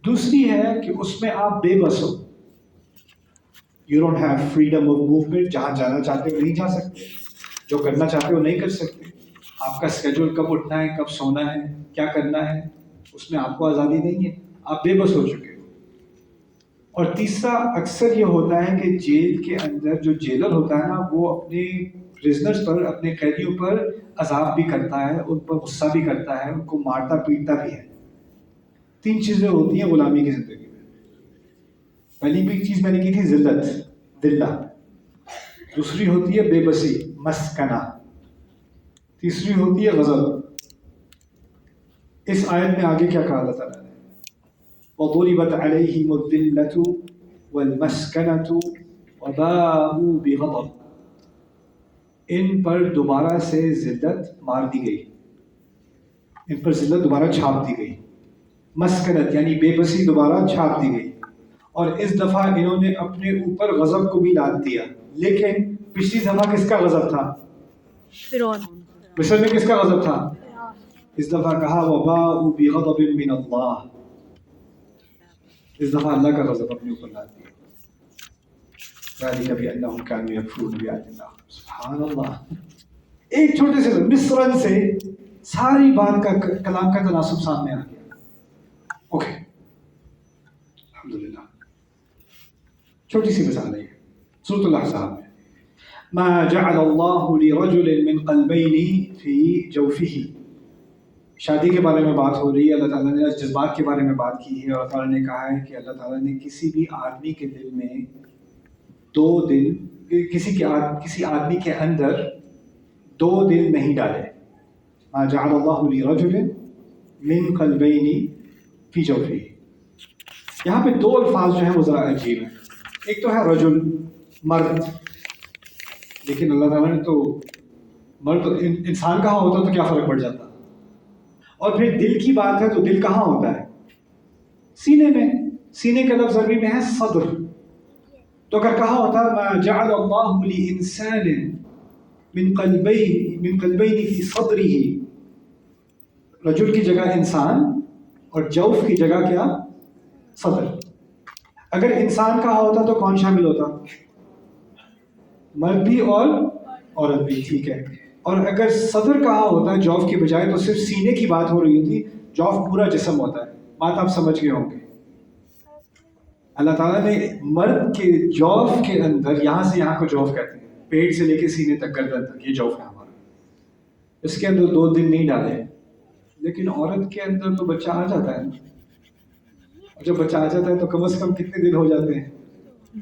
دوسری ہے کہ اس میں آپ بے بس ہو. You don't have freedom of movement. جہاں جانا چاہتے ہو نہیں جا سکتے, جو کرنا چاہتے ہو نہیں کر سکتے. آپ کا اسکیجول کب اٹھنا ہے, کب سونا ہے, کیا کرنا ہے, اس میں آپ کو آزادی نہیں ہے. آپ بے بس ہو چکے ہو. اور تیسرا اکثر یہ ہوتا ہے کہ جیل کے اندر جو جیلر ہوتا ہے نا, وہ اپنے پرزنرز پر, اپنے قیدیوں پر عذاب بھی کرتا ہے, ان پر غصہ بھی کرتا ہے, ان کو مارتا پیٹتا بھی ہے. 3 چیزیں ہوتی ہیں غلامی کی زندگی میں. پہلی بھی چیز میں نے کی تھی ذلت, ذلہ. دوسری ہوتی ہے بے بسی, مسکنہ. تیسری ہوتی ہے غضب. اس آیت میں آگے کیا کہا اللہ تعالیٰ نے؟ وَضُرِبَتْ عَلَيْهِمُ الذِّلَّةُ وَالْمَسْكَنَةُ وَبَاءُوا بِغَضَبٍ. ان پر دوبارہ سے ذلت مار دی گئی, ان پر ذلت دوبارہ چھاپ دی گئی. مسکنت یعنی بے بسی دوبارہ چھاپ دی گئی. اور اس دفعہ انہوں نے اپنے اوپر غضب کو بھی لاد دیا. لیکن پچھلی دفعہ کس کا غضب تھا؟ فرعون. مصر میں کس کا غضب تھا؟ اس دفعہ کہا وَبَاءُوا بِغَضَبٍ مِّنَ اللَّهِ. اس دفعہ اللہ کا غضب اپنے اوپر لاد دیا. ذَلِكَ بِأَنَّهُمْ كَانُوا يَكْفُرُونَ بِآيَاتِ اللَّهِ. سبحان اللہ. ایک چھوٹے سے مصرن سے ساری بات کا کلام کا تناسب سامنے آ گیا. اوکے, الحمدللہ. چھوٹی سی مثال ہے سورۃ الاحزاب میں. ما جعل اللہ لرجل من قلبین فی جوفہ. شادی کے بارے میں بات ہو رہی ہے. اللہ تعالیٰ نے جذبات کے بارے میں بات کی ہے, اور تعالیٰ نے کہا ہے کہ اللہ تعالیٰ نے کسی بھی آدمی کے دل میں 2 دل, کسی آدمی کے اندر 2 دل نہیں ڈالے. ما جعل اللہ لرجل من قلبین فی جوفہ. یہاں پہ 2 الفاظ جو ہیں وہ ذرا عجیب ہیں. ایک تو ہے رجل, مرد. لیکن اللہ تعالیٰ نے تو مرد انسان کہاں ہوتا تو کیا فرق پڑ جاتا. اور پھر دل کی بات ہے تو دل کہاں ہوتا ہے؟ سینے میں. سینے کا لفظ عربی میں ہے صدر. تو اگر کہا ہوتا ما جعل اللہ لانسان من قلبین فی صدرہ, رجل کی جگہ انسان اور جوف کی جگہ کیا؟ صدر. اگر انسان کہا ہوتا تو کون شامل ہوتا؟ مرد بھی اور عورت بھی. ٹھیک ہے. اور اگر صدر کہا ہوتا ہے جوف کی بجائے تو صرف سینے کی بات ہو رہی ہوتی. جوف پورا جسم ہوتا ہے. بات آپ سمجھ گئے ہوں گے. اللہ تعالیٰ نے مرد کے جوف کے اندر, یہاں سے یہاں کو جوف کہتے ہیں, پیٹ سے لے کے سینے تک, گردن تک, یہ جوف ہے ہمارا. اس کے اندر 2 دن نہیں ڈالے. لیکن عورت کے اندر تو بچہ آ جاتا ہے نا. اور جب بچہ آ جاتا ہے تو کم از کم کتنے دن ہو جاتے ہیں؟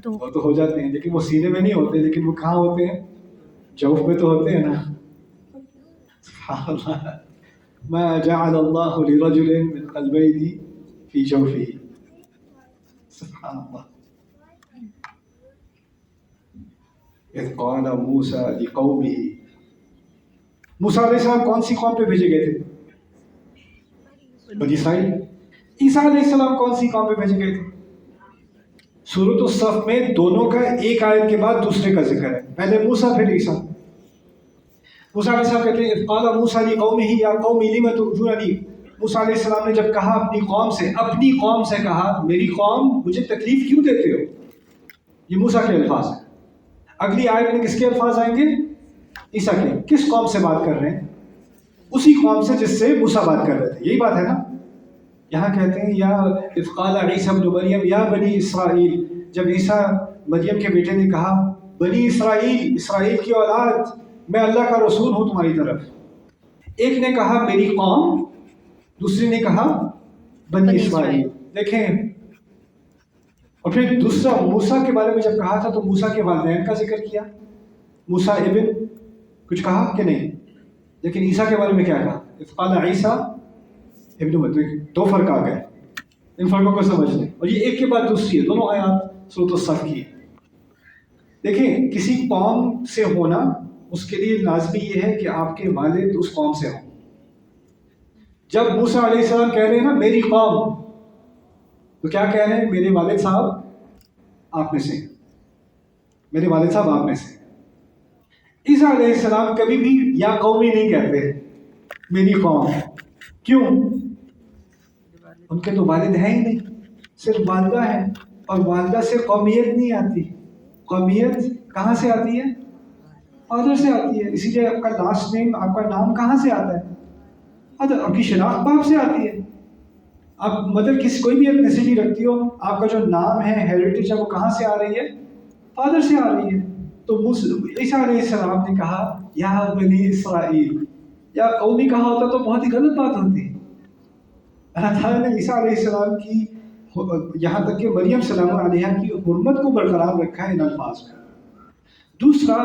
2. وہ تو ہو جاتے ہیں, لیکن وہ سینے میں نہیں ہوتے. لیکن وہ کہاں ہوتے ہیں؟ جوف میں تو ہوتے ہیں نا. سبحان اللہ. ما جعل اللہ لرجل من قلبین فی جوفہ. سبحان اللہ. اذ قال موسیٰ لقومہ. موسیٰ علیہ السلام کون سی قوم پہ بھیجے گئے تھے؟ بنی اسرائیل. عیسیٰ علیہ السلام کون سی قوم پہ بھیجے گئے تھے؟ سورۃ الصف میں دونوں کا ایک آیت کے بعد دوسرے کا ذکر ہے. پہلے موسیٰ پھر عیسیٰ. موسیٰ علیہ السلام کہتے ہیں اذ قال موسیٰ لقومہ یا قوم لم تؤذوننی. موسیٰ علیہ السلام نے جب کہا اپنی قوم سے کہا میری قوم مجھے تکلیف کیوں دیتے ہو. یہ موسیٰ کے الفاظ ہیں. اگلی آیت میں کس کے الفاظ آئیں گے؟ عیسیٰ کے. کس قوم سے بات کر رہے ہیں؟ اسی قوم سے جس سے موسیٰ بات کر رہے تھے. یہی بات ہے نا. یہاں کہتے ہیں یا اذ قال عیسیٰ ابن مریم یا بنی اسرائیل. جب عیسیٰ مریم کے بیٹے نے کہا بنی اسرائیل, اسرائیل کی اولاد, میں اللہ کا رسول ہوں تمہاری طرف. ایک نے کہا میری قوم, دوسری نے کہا بنی اسرائیل. دیکھیں. اور پھر دوسرا موسیٰ کے بارے میں جب کہا تھا تو موسیٰ کے والدین کا ذکر کیا. موسیٰ ابن کچھ کہا کہ نہیں. لیکن عیسیٰ کے بارے میں کیا کہا؟ اذ قال عیسیٰ ابن مریم. 2 فرق آ گئے. ان فرقوں کو سمجھ لیں. اور یہ ایک کے بعد دوسری ہے. دونوں آیات سورۃ الصف کی ہے. دیکھیں کسی قوم سے ہونا اس کے لیے لازمی یہ ہے کہ آپ کے والد اس قوم سے ہوں. جب موسیٰ علیہ السلام کہہ رہے ہیں نا میری قوم, تو کیا کہہ رہے ہیں؟ میرے والد صاحب آپ میں سے ہیں. میرے والد صاحب آپ میں سے. عیسیٰ علیہ السلام کبھی بھی یا قومی نہیں کہتے, میری قوم. کیوں؟ ان کے تو والد ہیں ہی نہیں. صرف والدہ ہیں، اور والدہ سے قومیت نہیں آتی. قومیت کہاں سے آتی ہے؟ فادر سے آتی ہے. اسی لیے آپ کا لاسٹ نیم، آپ کا نام کہاں سے آتا ہے؟ فادر. آپ کی شناخت باپ سے آتی ہے. آپ مدر کسی کوئی بھی ایتھنیسٹی رکھتی ہو، آپ کا جو نام ہے، ہیریٹیج ہے، وہ کہاں سے آ رہی ہے؟ فادر سے آ رہی ہے. تو عیسیٰ علیہ السلام نے کہا یا بنی اسرائیل، یا قومی کہا ہوتا تو بہت ہی غلط بات ہوتی. اللہ تعالیٰ نے عیسیٰ علیہ السلام کی، یہاں تک کہ مریم سلام علیہ کی حرمت کو برقرار رکھا ہے ان الفاظ میں. دوسرا،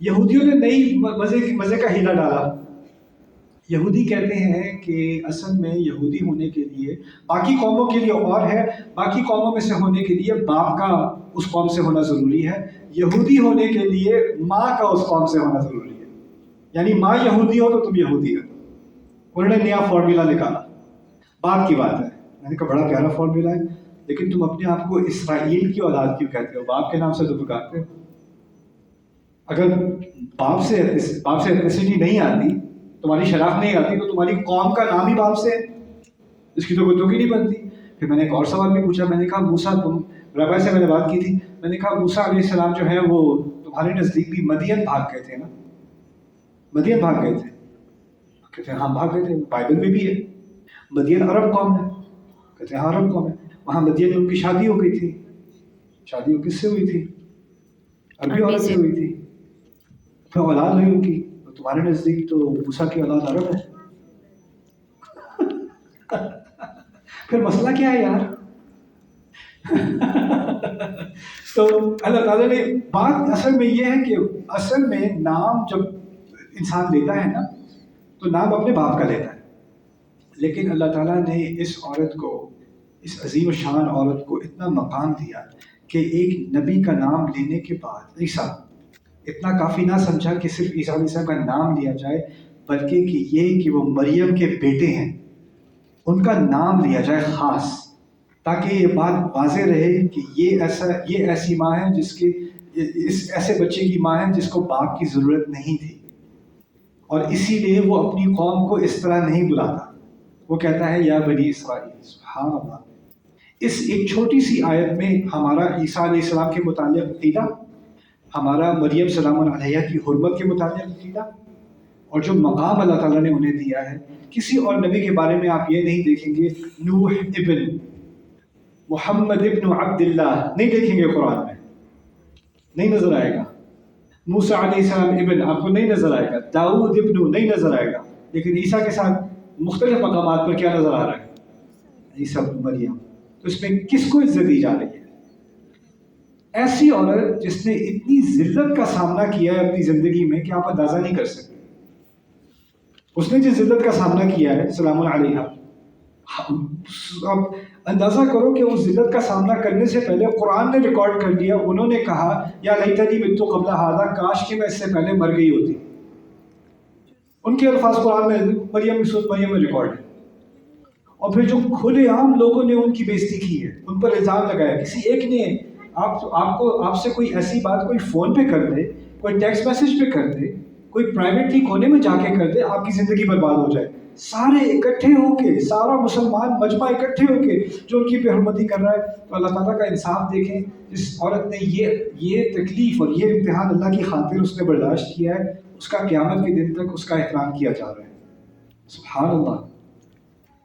یہودیوں نے نئی مزے کا ہیلا ڈالا. یہودی کہتے ہیں کہ اصل میں یہودی ہونے کے لیے باقی قوموں کے لیے اور ہے، باقی قوموں میں سے ہونے کے لیے باپ کا اس قوم سے ہونا ضروری ہے، یہودی ہونے کے لیے ماں کا اس قوم سے ہونا ضروری ہے. یعنی ماں یہودی ہو تو تم یہودی ہو. انہوں نے نیا فارمولا نکالا. بات کی بات ہے، میں نے کہا بڑا پیارا فارمولا ہے، لیکن تم اپنے آپ کو اسرائیل کی اولاد کیوں کہتے ہو؟ باپ کے نام سے تو پکارتے ہو. اگر باپ سے ایتھنیسٹی نہیں آتی، تمہاری شناخت نہیں آتی، تو تمہاری قوم کا نام ہی باپ سے ہے، اس کی تو کوئی توقع نہیں بنتی. پھر میں نے ایک اور سوال بھی پوچھا. میں نے کہا موسیٰ، ربا سے میں نے بات کی تھی، میں نے کہا موسیٰ علیہ السلام جو ہے وہ تمہارے نزدیک بھی مدین بھاگ گئے تھے نا؟ مدین بھاگ گئے تھے؟ کہتے ہیں ہاں بھاگ گئے تھے. بائبل میں بھی ہے. مدین عرب قوم ہے. کہتے ہیں ہاں عرب قوم ہے. وہاں مدین میں ان کی شادی ہو گئی تھی. شادی کس سے ہوئی تھی؟ عربی عورت سے ہوئی تھی. پھر اولاد ہوئی ان کی. تمہارے نزدیک تو موسیٰ کی اولاد عرب ہے. پھر مسئلہ کیا ہے یار؟ تو اللہ تعالیٰ نے بات اصل میں یہ ہے کہ اصل میں نام جب انسان لیتا ہے نا تو نام اپنے باپ کا لیتا ہے. لیکن اللہ تعالیٰ نے اس عورت کو، اس عظیم الشان عورت کو اتنا مقام دیا کہ ایک نبی کا نام لینے کے بعد عیسیٰ اتنا کافی نہ سمجھا کہ صرف عیسیٰ علیہ السلام کا نام لیا جائے، بلکہ کہ یہ کہ وہ مریم کے بیٹے ہیں ان کا نام لیا جائے خاص، تاکہ یہ بات واضح رہے کہ یہ ایسی ماں ہے جس کے، اس ایسے بچے کی ماں ہے جس کو باپ کی ضرورت نہیں تھی. اور اسی لیے وہ اپنی قوم کو اس طرح نہیں بلاتا. وہ کہتا ہے یا بنی اسرائیل. سبحان اللہ. اس ایک چھوٹی سی آیت میں ہمارا عیسیٰ علیہ السلام کے متعلق عقیدہ، ہمارا مریم سلام علیہ کی حرمت کے متعلق عقیدہ، اور جو مقام اللہ تعالیٰ نے انہیں دیا ہے. کسی اور نبی کے بارے میں آپ یہ نہیں دیکھیں گے نوح ابن محمد ابن عبداللہ، نہیں دیکھیں گے قرآن میں، نہیں نظر آئے گا. موسیٰ علیہ السلام ابن آپ کو نہیں نظر آئے گا. داؤد ابن نہیں نظر آئے گا. لیکن عیسیٰ کے ساتھ مختلف مقامات پر کیا نظر آ رہا ہے؟ عیسیٰ ابن مریم. تو اس میں کس کو عزت دی جا رہی ہے؟ ایسی عورت جس نے اتنی ذلت کا سامنا کیا ہے اپنی زندگی میں کہ آپ اندازہ نہیں کر سکتے. اس نے جس ذلت کا سامنا کیا ہے سلام علیہ، اب اندازہ کرو کہ اس ذلت کا سامنا کرنے سے پہلے قرآن نے ریکارڈ کر دیا. انہوں نے کہا یا لیتنی مت قبل ھذا، کاش کہ میں اس سے پہلے مر گئی ہوتی. ان کے الفاظ قرآن میں مریم کی سورۃ مریم میں ریکارڈ ہے. اور پھر جو کھلے عام لوگوں نے ان کی بےزتی کی ہے، ان پر الزام لگایا. کسی ایک نے آپ سے کوئی ایسی بات کوئی فون پہ کر دے، کوئی ٹیکسٹ میسج پہ کر دے، کوئی پرائیویٹلی کونے میں جا کے کر دے، آپ کی زندگی برباد ہو جائے. سارے اکٹھے ہو کے، سارا مسلمان مجمع اکٹھے ہو کے جو ان کی بے حرمتی کر رہا ہے. تو اللہ تعالیٰ کا انصاف دیکھیں. جس عورت نے یہ تکلیف اور یہ امتحان اللہ کی خاطر اس نے برداشت کیا ہے، اس کا قیامت کے دن تک اس کا احترام کیا جا رہا ہے. سبحان اللہ.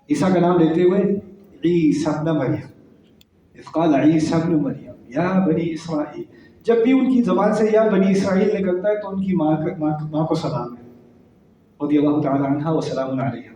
عیسیٰ کا نام لیتے ہوئے عیسیٰ ابن مریم، اذ قال عیسیٰ ابن مریم یا بنی اسرائیل. جب بھی ان کی زبان سے یا بنی اسرائیل نکلتا ہے تو ان کی ماں کو سلام ہے. رضی اللہ تعالی عنہ و سلام علیہ.